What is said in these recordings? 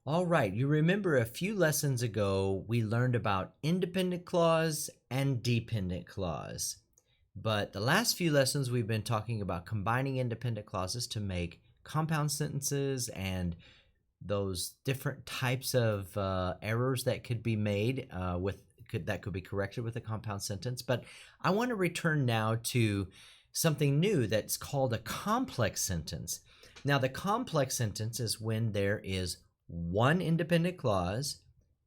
All right, you remember a few lessons ago we learned about independent clause and dependent clause. But the last few lessons we've been talking about combining independent clauses to make compound sentences and those different types of errors that could be made that could be corrected with a compound sentence. But I want to return now to something new that's called a complex sentence. Now, the complex sentence is when there is one independent clause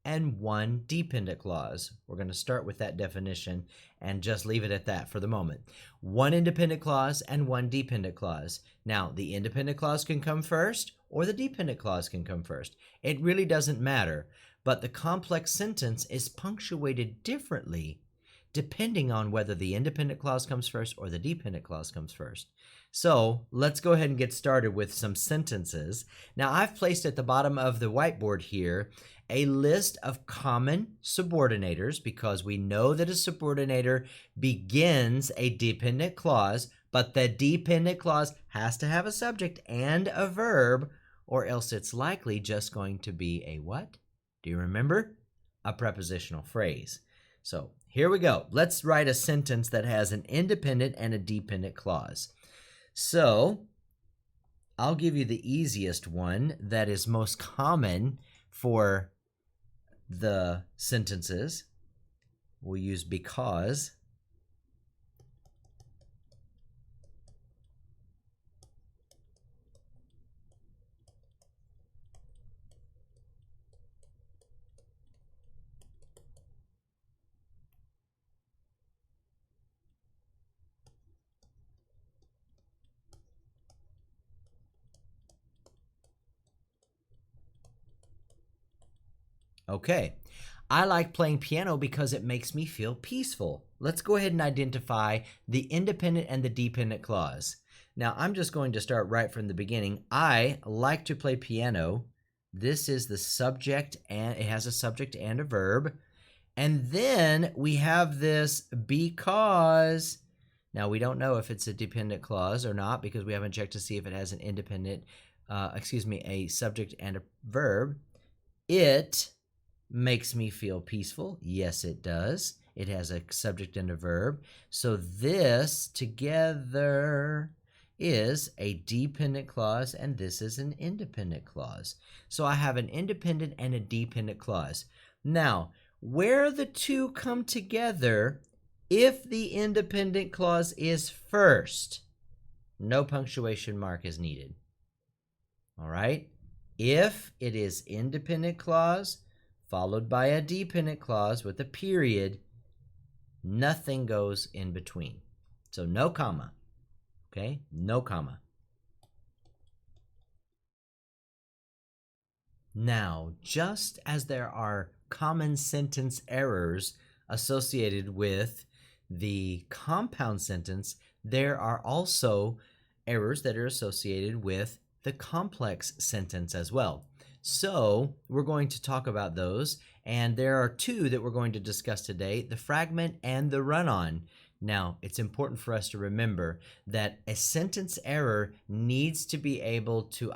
and one dependent clause. We're going to start with that definition and just leave it at that for the moment. One independent clause and one dependent clause. Now, the independent clause can come first or the dependent clause can come first. It really doesn't matter, but the complex sentence is punctuated differently depending on whether the independent clause comes first or the dependent clause comes first. So let's go ahead and get started with some sentences. Now, I've placed at the bottom of the whiteboard here a list of common subordinators because we know that a subordinator begins a dependent clause, but the dependent clause has to have a subject and a verb, or else it's likely just going to be a what? Do you remember? A prepositional phrase. So here we go. Let's write a sentence that has an independent and a dependent clause. So I'll give you the easiest one that is most common for the sentences. We'll use because. Okay, I like playing piano because it makes me feel peaceful. Let's go ahead and identify the independent and the dependent clause. Now, I'm just going to start right from the beginning. I like to play piano. This is the subject, and it has a subject and a verb. And then we have this because. Now, we don't know if it's a dependent clause or not because we haven't checked to see if it has an a subject and a verb. It makes me feel peaceful. Yes, it does. It has a subject and a verb. So this together is a dependent clause, and this is an independent clause. So I have an independent and a dependent clause. Now, where the two come together, if the independent clause is first, no punctuation mark is needed. All right? If it is independent clause followed by a dependent clause with a period, nothing goes in between. So no comma. Okay? No comma. Now, just as there are common sentence errors associated with the compound sentence, there are also errors that are associated with the complex sentence as well. So we're going to talk about those, and there are two that we're going to discuss today, the fragment and the run-on. Now, it's important for us to remember that a sentence error needs to be able to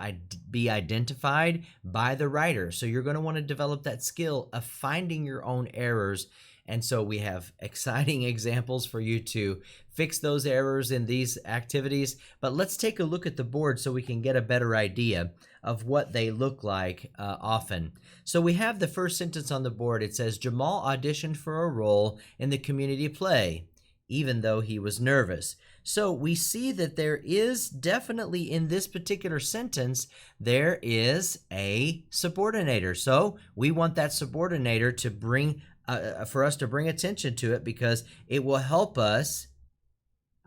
be identified by the writer. So you're going to want to develop that skill of finding your own errors. And so we have exciting examples for you to fix those errors in these activities. But let's take a look at the board so we can get a better idea of what they look like often. So we have the first sentence on the board. It says, Jamal auditioned for a role in the community play, even though he was nervous. So we see that there is definitely in this particular sentence, there is a subordinator. So we want that subordinator to bring for us to bring attention to it because it will help us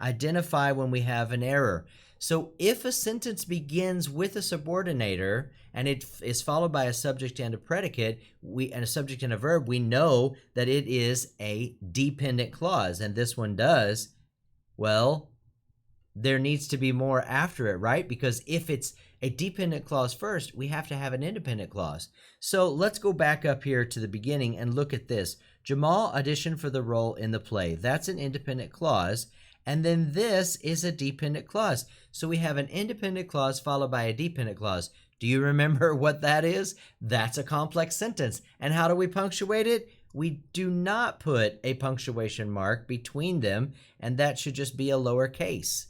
identify when we have an error. So if a sentence begins with a subordinator and it is followed by a subject and a predicate, and a subject and a verb, we know that it is a dependent clause, and this one does. Well, there needs to be more after it, right? Because if it's a dependent clause first, we have to have an independent clause. So let's go back up here to the beginning and look at this. Jamal auditioned for the role in the play. That's an independent clause. And then this is a dependent clause. So we have an independent clause followed by a dependent clause. Do you remember what that is? That's a complex sentence. And how do we punctuate it? We do not put a punctuation mark between them, and that should just be a lowercase,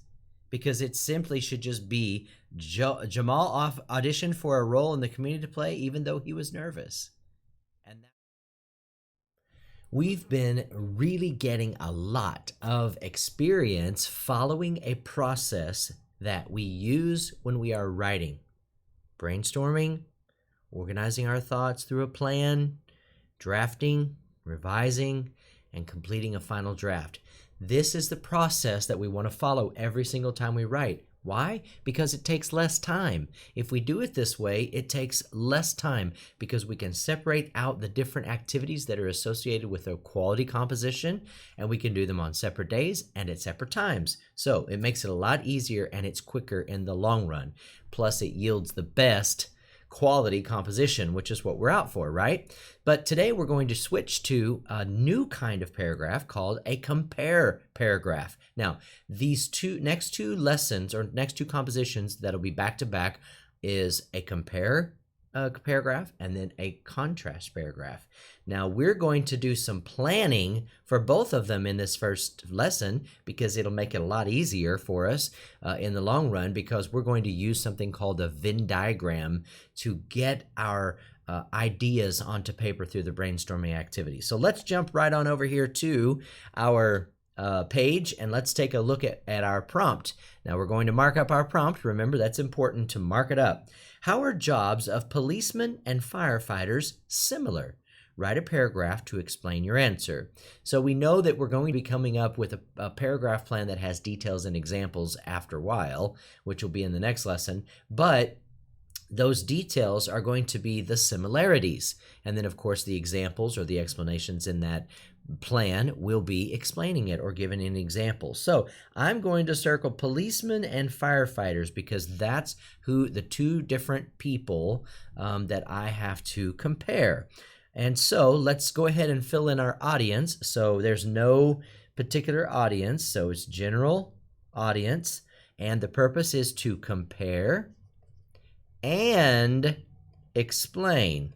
because it simply should just be Jamal auditioned for a role in the community play even though he was nervous. And we've been really getting a lot of experience following a process that we use when we are writing. Brainstorming, organizing our thoughts through a plan, drafting, revising, and completing a final draft. This is the process that we want to follow every single time we write. Why? Because it takes less time. If we do it this way, it takes less time because we can separate out the different activities that are associated with a quality composition, and we can do them on separate days and at separate times. So it makes it a lot easier and it's quicker in the long run. Plus, it yields the best quality composition, which is what we're out for, right? But today we're going to switch to a new kind of paragraph called a compare paragraph. Now, these next two lessons or next two compositions that'll be back to back is a compare paragraph and then a contrast paragraph. Now, we're going to do some planning for both of them in this first lesson because it'll make it a lot easier for us in the long run, because we're going to use something called a Venn diagram to get our ideas onto paper through the brainstorming activity. So let's jump right on over here to our page and let's take a look at our prompt. Now we're going to mark up our prompt. Remember, that's important to mark it up. How are jobs of policemen and firefighters similar? Write a paragraph to explain your answer. So we know that we're going to be coming up with a paragraph plan that has details and examples after a while, which will be in the next lesson. But those details are going to be the similarities. And then, of course, the examples or the explanations in that plan will be explaining it or giving an example. So I'm going to circle policemen and firefighters because that's who the two different people that I have to compare. And so let's go ahead and fill in our audience. So there's no particular audience, so it's general audience, and the purpose is to compare and explain.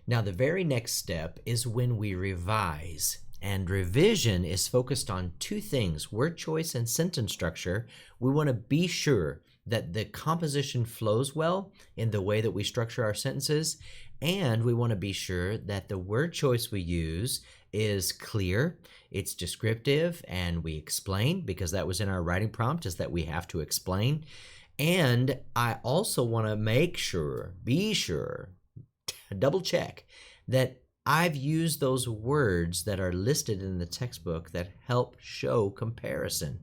Now, the very next step is when we revise, and revision is focused on two things: word choice and sentence structure. We want to be sure that the composition flows well in the way that we structure our sentences, and we want to be sure that the word choice we use is clear, it's descriptive, and we explain, because that was in our writing prompt, is that we have to explain. And I also want to make sure, be sure, double check that I've used those words that are listed in the textbook that help show comparison.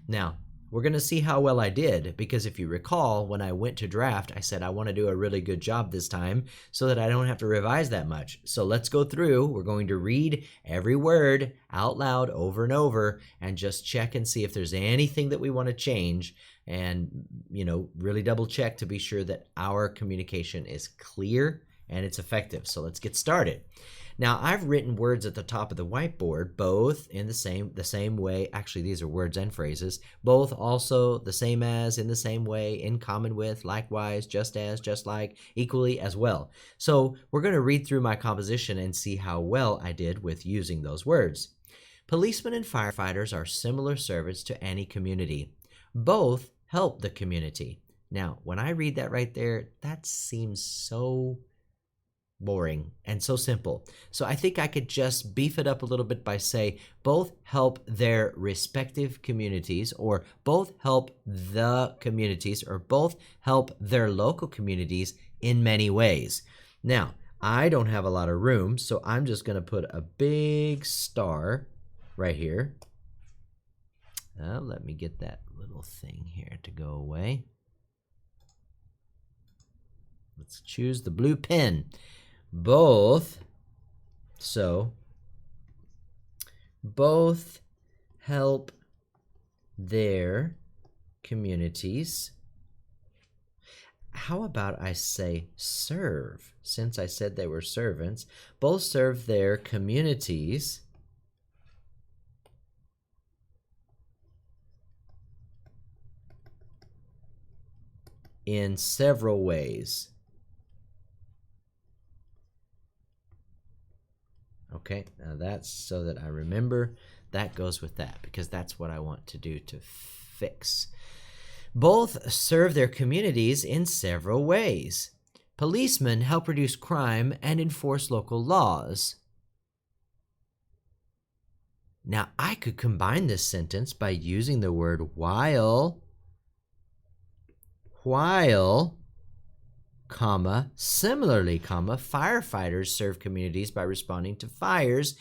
Now, we're going to see how well I did, because if you recall, when I went to draft, I said I want to do a really good job this time so that I don't have to revise that much. So let's go through. We're going to read every word out loud over and over and just check and see if there's anything that we want to change, and, really double check to be sure that our communication is clear and it's effective. So let's get started. Now, I've written words at the top of the whiteboard, both in the same way. Actually, these are words and phrases. Both also the same as, in the same way, in common with, likewise, just as, just like, equally as well. So we're going to read through my composition and see how well I did with using those words. Policemen and firefighters are similar servants to any community. Both help the community. Now, when I read that right there, that seems so boring and so simple. So I think I could just beef it up a little bit by say both help their respective communities, or both help the communities, or both help their local communities in many ways. Now, I don't have a lot of room, so I'm just going to put a big star right here. Let me get that little thing here to go away. Let's choose the blue pen. Both help their communities. how about I say serve? Since I said they were servants, both serve their communities in several ways. Okay, now that's so that I remember that goes with that because that's what I want to do to fix. Both serve their communities in several ways. Policemen help reduce crime and enforce local laws. Now, I could combine this sentence by using the word while, comma, similarly, comma, firefighters serve communities by responding to fires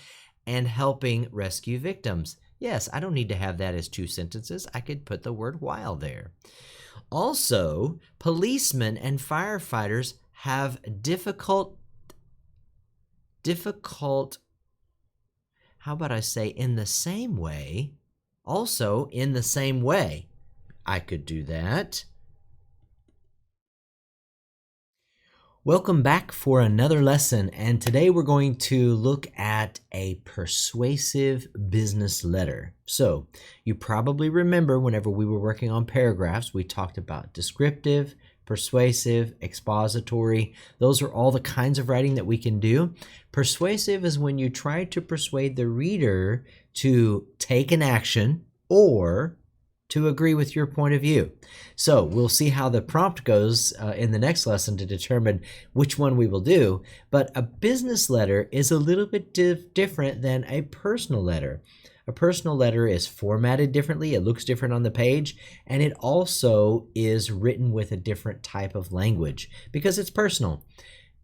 and helping rescue victims. Yes, I don't need to have that as two sentences. I could put the word while there. Also, policemen and firefighters have difficult, how about I say in the same way? Also, in the same way. I could do that. Welcome back for another lesson, and today we're going to look at a persuasive business letter. So, you probably remember whenever we were working on paragraphs, we talked about descriptive, persuasive, expository. Those are all the kinds of writing that we can do. Persuasive is when you try to persuade the reader to take an action or to agree with your point of view. So we'll see how the prompt goes in the next lesson to determine which one we will do. But a business letter is a little bit different than a personal letter. A personal letter is formatted differently, it looks different on the page, and it also is written with a different type of language because it's personal.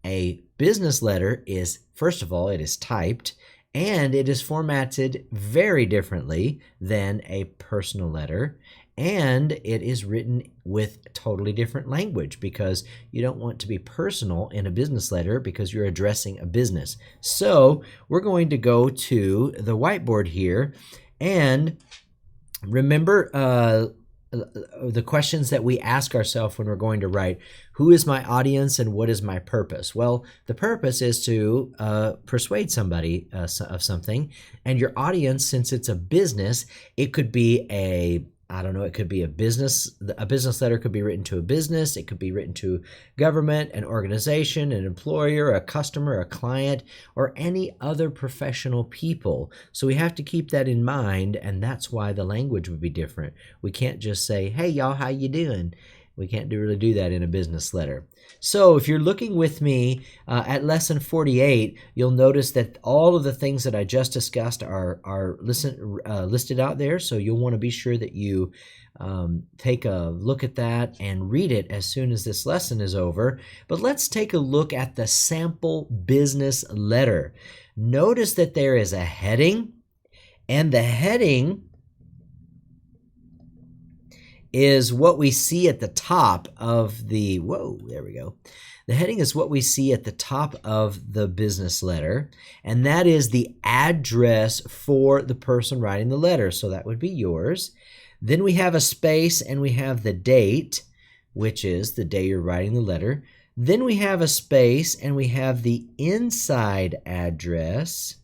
A business letter is, first of all, it is typed, and it is formatted very differently than a personal letter, and it is written with totally different language because you don't want to be personal in a business letter because you're addressing a business. So we're going to go to the whiteboard here and remember the questions that we ask ourselves when we're going to write, who is my audience and what is my purpose? Well, the purpose is to persuade somebody of something, and your audience, since it's a business, it could be it could be a business letter could be written to a business, it could be written to government, an organization, an employer, a customer, a client, or any other professional people. So we have to keep that in mind, and that's why the language would be different. We can't just say, hey y'all, how you doing? We can't really do that in a business letter. So if you're looking with me at lesson 48, you'll notice that all of the things that I just discussed are listed out there. So you'll want to be sure that you take a look at that and read it as soon as this lesson is over. But let's take a look at the sample business letter. Notice that there is a heading, and the heading is what we see at the top of the, the heading is what we see at the top of the business letter, and that is the address for the person writing the letter. So that would be yours. Then we have a space and we have the date, which is the day you're writing the letter. Then we have a space and we have the inside address.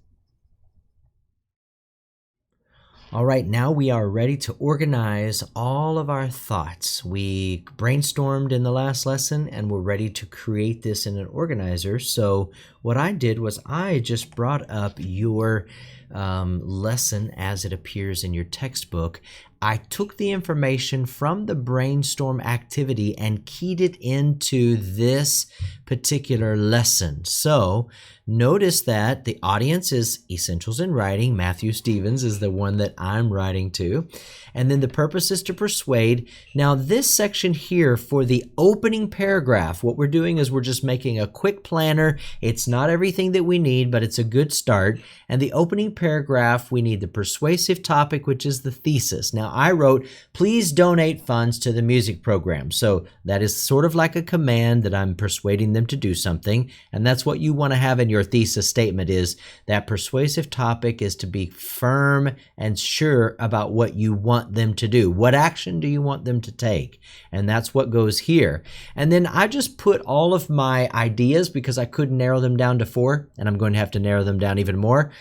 All right, now we are ready to organize all of our thoughts. We brainstormed in the last lesson and we're ready to create this in an organizer. So what I did was I just brought up your lesson as it appears in your textbook. I took the information from the brainstorm activity and keyed it into this particular lesson. So notice that the audience is Essentials in Writing. Matthew Stevens is the one that I'm writing to. And then the purpose is to persuade. Now this section here for the opening paragraph, what we're doing is we're just making a quick planner. It's not everything that we need, but it's a good start. And the opening paragraph, we need the persuasive topic, which is the thesis. Now, I wrote, please donate funds to the music program. So that is sort of like a command that I'm persuading them to do something. And that's what you want to have in your thesis statement, is that persuasive topic is to be firm and sure about what you want them to do. What action do you want them to take? And that's what goes here. And then I just put all of my ideas, because I couldn't narrow them down to 4, and I'm going to have to narrow them down even more.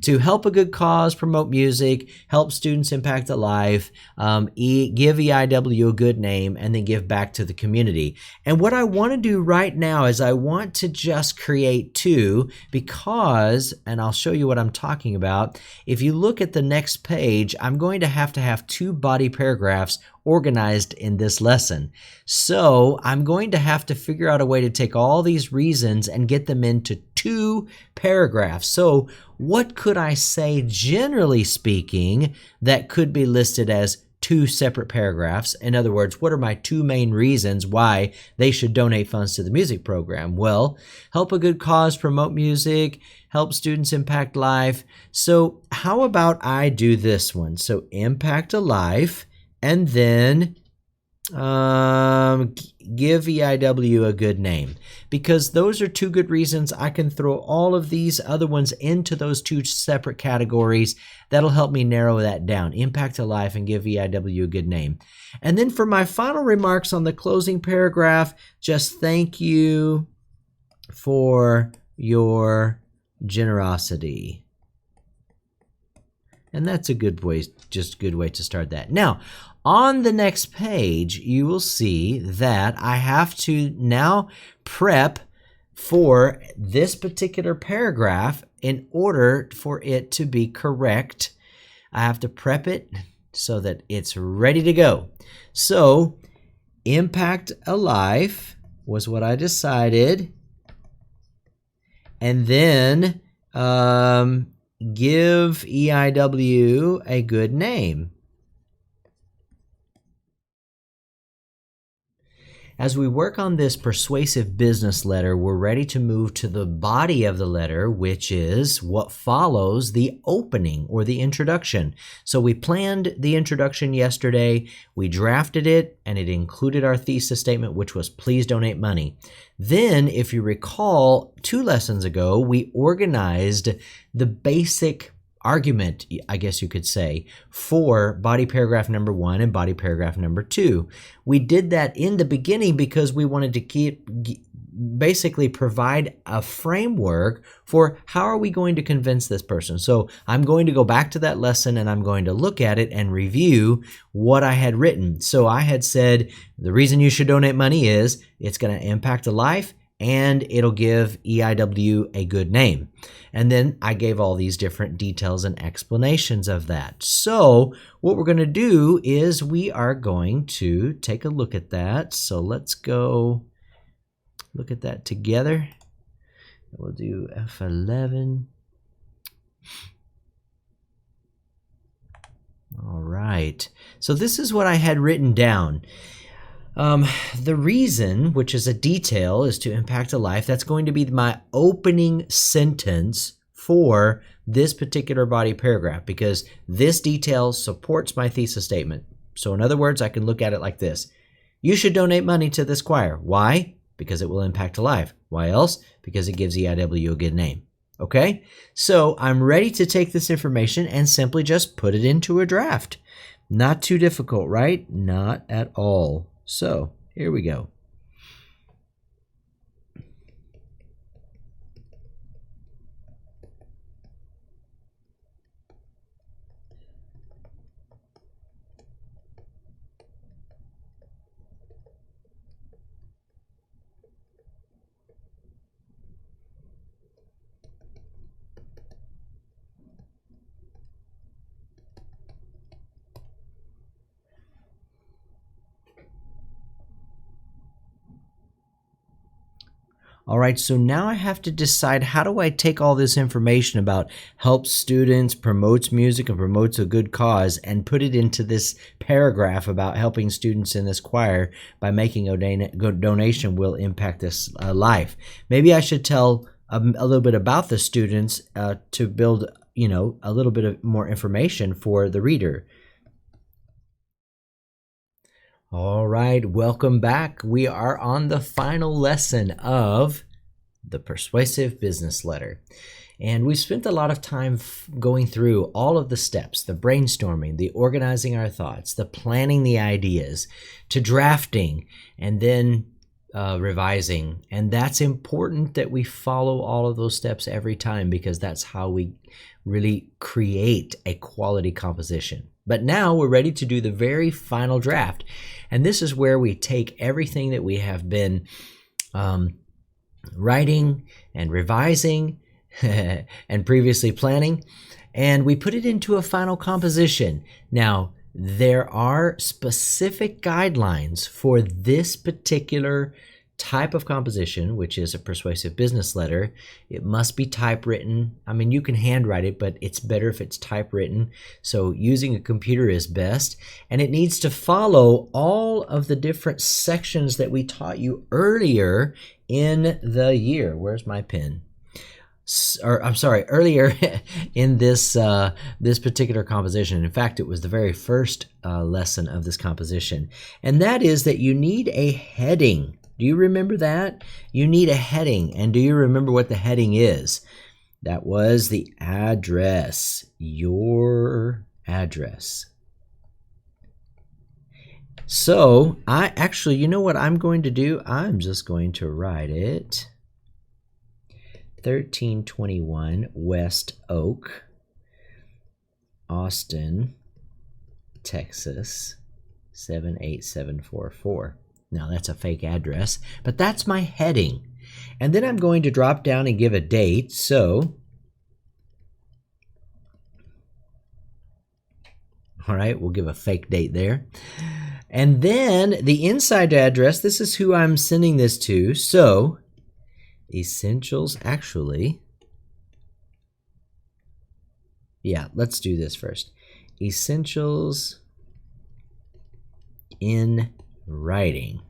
To help a good cause, promote music, help students impact a life, give EIW a good name, and then give back to the community. And what I want to do right now is I want to just create 2, because, and I'll show you what I'm talking about, if you look at the next page, I'm going to have 2 body paragraphs organized in this lesson. So I'm going to have to figure out a way to take all these reasons and get them into 2 paragraphs. So what could I say, generally speaking, that could be listed as 2 separate paragraphs? In other words, what are my 2 main reasons why they should donate funds to the music program? Well, help a good cause, promote music, help students impact life. So how about I do this one? So impact a life, and then give EIW a good name, because those are 2 good reasons. I can throw all of these other ones into those 2 separate categories. That'll help me narrow that down. Impact a life and give EIW a good name. And then for my final remarks on the closing paragraph, just thank you for your generosity. And that's a good way, just a good way to start that. Now, on the next page, you will see that I have to now prep for this particular paragraph. In order for it to be correct, I have to prep it so that it's ready to go. So, impact a life was what I decided. And then give EIW a good name. As we work on this persuasive business letter, we're ready to move to the body of the letter, which is what follows the opening or the introduction. So we planned the introduction yesterday, we drafted it, and it included our thesis statement, which was please donate money. Then, if you recall, 2 lessons ago, we organized the basic argument, I guess you could say, for body paragraph number 1 and body paragraph number 2. We did that in the beginning because we wanted to basically provide a framework for how are we going to convince this person. So I'm going to go back to that lesson and I'm going to look at it and review what I had written. So I had said the reason you should donate money is it's going to impact a life and it'll give EIW a good name. And then I gave all these different details and explanations of that. So what we're going to do is we are going to take a look at that. So let's go look at that together. We'll do F11. All right. So this is what I had written down. The reason, which is a detail, is to impact a life. That's going to be my opening sentence for this particular body paragraph, because this detail supports my thesis statement. So in other words, I can look at it like this. You should donate money to this choir. Why? Because it will impact a life. Why else? Because it gives EIW a good name. Okay? So I'm ready to take this information and simply just put it into a draft. Not too difficult, right? Not at all. So here we go. All right, so now I have to decide, how do I take all this information about helps students, promotes music, and promotes a good cause and put it into this paragraph about helping students in this choir by making a donation will impact this life. Maybe I should tell a little bit about the students to build, a little bit of more information for the reader. All right, welcome back. We are on the final lesson of the Persuasive Business Letter. And we spent a lot of time going through all of the steps, the brainstorming, the organizing our thoughts, the planning the ideas, to drafting, and then revising. And that's important that we follow all of those steps every time, because that's how we really create a quality composition. But now we're ready to do the very final draft. And this is where we take everything that we have been writing and revising and previously planning, and we put it into a final composition. Now, there are specific guidelines for this particular type of composition, which is a persuasive business letter. It must be typewritten. I mean, you can handwrite it, but it's better if it's typewritten. So using a computer is best. And it needs to follow all of the different sections that we taught you earlier in the year. Where's my pen? Earlier in this particular composition. In fact, it was the very first lesson of this composition. And that is that you need a heading. Do you remember that? You need a heading. And do you remember what the heading is? That was the address, your address. So you know what I'm going to do? I'm just going to write it 1321 West Oak, Austin, Texas, 78744. Now that's a fake address, but that's my heading. And then I'm going to drop down and give a date. So, all right, we'll give a fake date there. And then the inside address, this is who I'm sending this to. So, essentials, let's do this first. Essentials in writing.